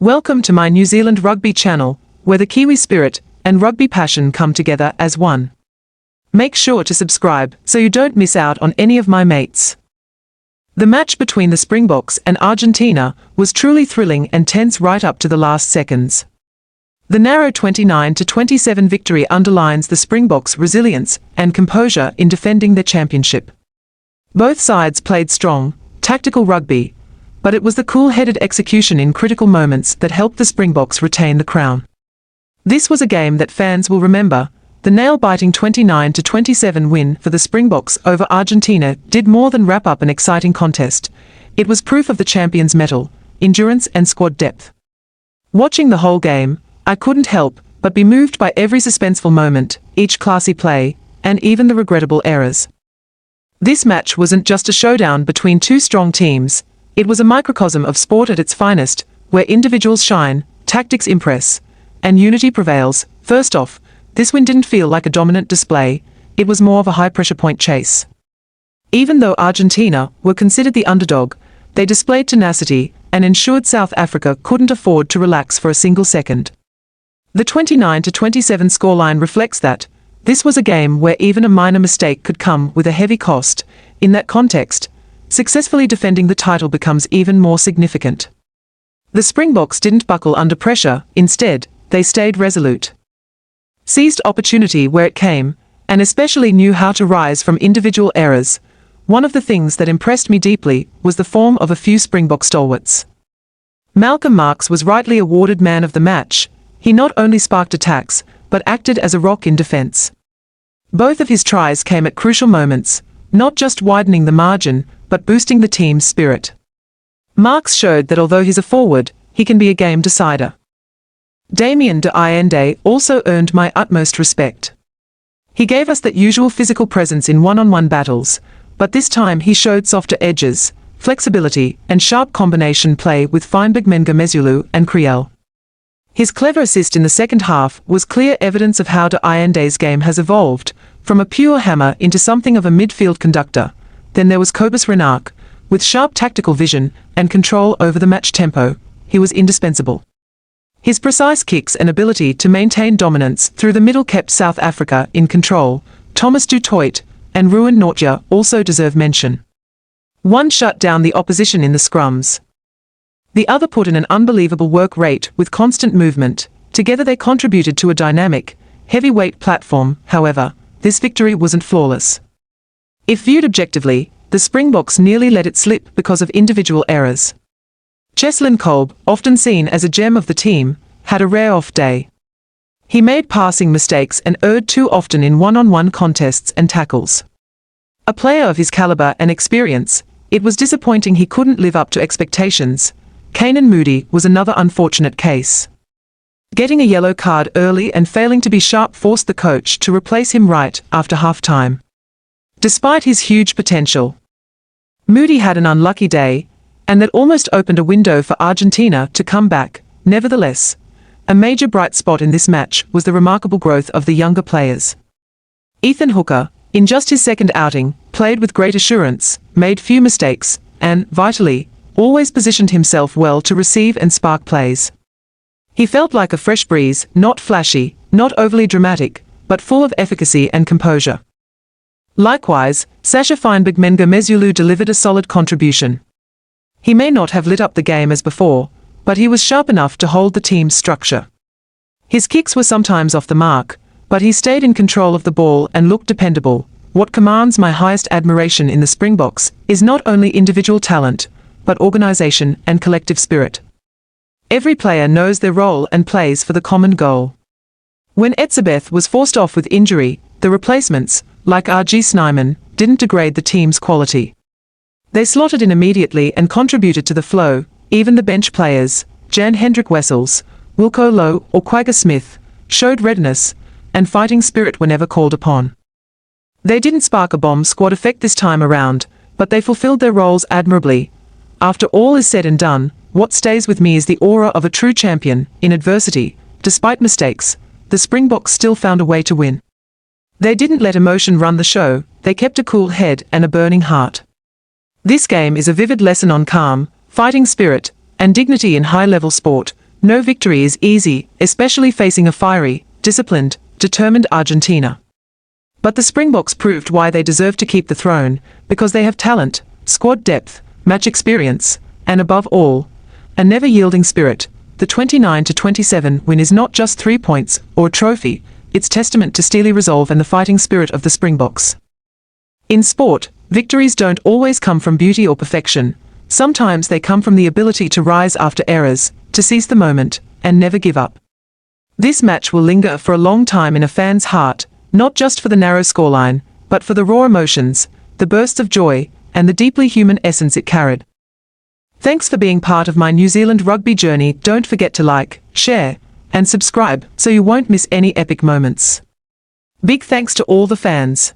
Welcome to my New Zealand rugby channel, where the Kiwi spirit and rugby passion come together as one. Make sure to subscribe so you don't miss out on any of my mates. The match between the Springboks and Argentina was truly thrilling and tense right up to the last seconds. The narrow 29-27 victory underlines the Springboks' resilience and composure in defending their championship. Both sides played strong, tactical rugby, but it was the cool-headed execution in critical moments that helped the Springboks retain the crown. This was a game that fans will remember. The nail-biting 29-27 win for the Springboks over Argentina did more than wrap up an exciting contest. It was proof of the champions' mettle, endurance and squad depth. Watching the whole game, I couldn't help but be moved by every suspenseful moment, each classy play, and even the regrettable errors. This match wasn't just a showdown between two strong teams. It was a microcosm of sport at its finest, where individuals shine, tactics impress, and unity prevails. First off, this win didn't feel like a dominant display, it was more of a high-pressure point chase. Even though Argentina were considered the underdog, they displayed tenacity and ensured South Africa couldn't afford to relax for a single second. The 29-27 scoreline reflects that. This was a game where even a minor mistake could come with a heavy cost. In that context, successfully defending the title becomes even more significant. The Springboks didn't buckle under pressure, instead, they stayed resolute. Seized opportunity where it came, and especially knew how to rise from individual errors. One of the things that impressed me deeply was the form of a few Springbok stalwarts. Malcolm Marx was rightly awarded man of the match. He not only sparked attacks, but acted as a rock in defence. Both of his tries came at crucial moments, not just widening the margin, but boosting the team's spirit. Marx showed that although he's a forward, he can be a game decider. Damian de Allende also earned my utmost respect. He gave us that usual physical presence in one-on-one battles, but this time he showed softer edges, flexibility, and sharp combination play with Fightback and Creel. His clever assist in the second half was clear evidence of how de Allende's game has evolved, from a pure hammer into something of a midfield conductor. Then there was Cobus Reinach, with sharp tactical vision and control over the match tempo. He was indispensable. His precise kicks and ability to maintain dominance through the middle kept South Africa in control. Thomas du Toit and Ruan Nortje also deserve mention. One shut down the opposition in the scrums. The other put in an unbelievable work rate with constant movement. Together they contributed to a dynamic, heavyweight platform. However, this victory wasn't flawless. If viewed objectively, the Springboks nearly let it slip because of individual errors. Cheslin Kolb, often seen as a gem of the team, had a rare off day. He made passing mistakes and erred too often in one-on-one contests and tackles. A player of his caliber and experience, it was disappointing he couldn't live up to expectations. Canan Moodie was another unfortunate case. Getting a yellow card early and failing to be sharp forced the coach to replace him right after half-time. Despite his huge potential, Moodie had an unlucky day, and that almost opened a window for Argentina to come back. Nevertheless, a major bright spot in this match was the remarkable growth of the younger players. Ethan Hooker, in just his second outing, played with great assurance, made few mistakes, and, vitally, always positioned himself well to receive and spark plays. He felt like a fresh breeze, not flashy, not overly dramatic, but full of efficacy and composure. Likewise, Sasha Feinberg delivered a solid contribution. He may not have lit up the game as before, but he was sharp enough to hold the team's structure. His kicks were sometimes off the mark, but he stayed in control of the ball and looked dependable. What commands my highest admiration in the Springboks is not only individual talent, but organization and collective spirit. Every player knows their role and plays for the common goal. When Etzebeth was forced off with injury, the replacements, like R.G. Snyman, didn't degrade the team's quality. They slotted in immediately and contributed to the flow. Even the bench players, Jan Hendrik Wessels, Wilco Lowe or Quagga Smith, showed readiness and fighting spirit whenever called upon. They didn't spark a bomb squad effect this time around, but they fulfilled their roles admirably. After all is said and done, what stays with me is the aura of a true champion. In adversity, despite mistakes, the Springboks still found a way to win. They didn't let emotion run the show, they kept a cool head and a burning heart. This game is a vivid lesson on calm, fighting spirit, and dignity in high-level sport. No victory is easy, especially facing a fiery, disciplined, determined Argentina. But the Springboks proved why they deserve to keep the throne, because they have talent, squad depth, match experience, and above all, a never-yielding spirit. The 29-27 win is not just 3 points or a trophy, it's testament to steely resolve and the fighting spirit of the Springboks. In sport, victories don't always come from beauty or perfection. Sometimes they come from the ability to rise after errors, to seize the moment, and never give up. This match will linger for a long time in a fan's heart, not just for the narrow scoreline, but for the raw emotions, the bursts of joy, and the deeply human essence it carried. Thanks for being part of my New Zealand rugby journey. Don't forget to like, share, and subscribe so you won't miss any epic moments. Big thanks to all the fans.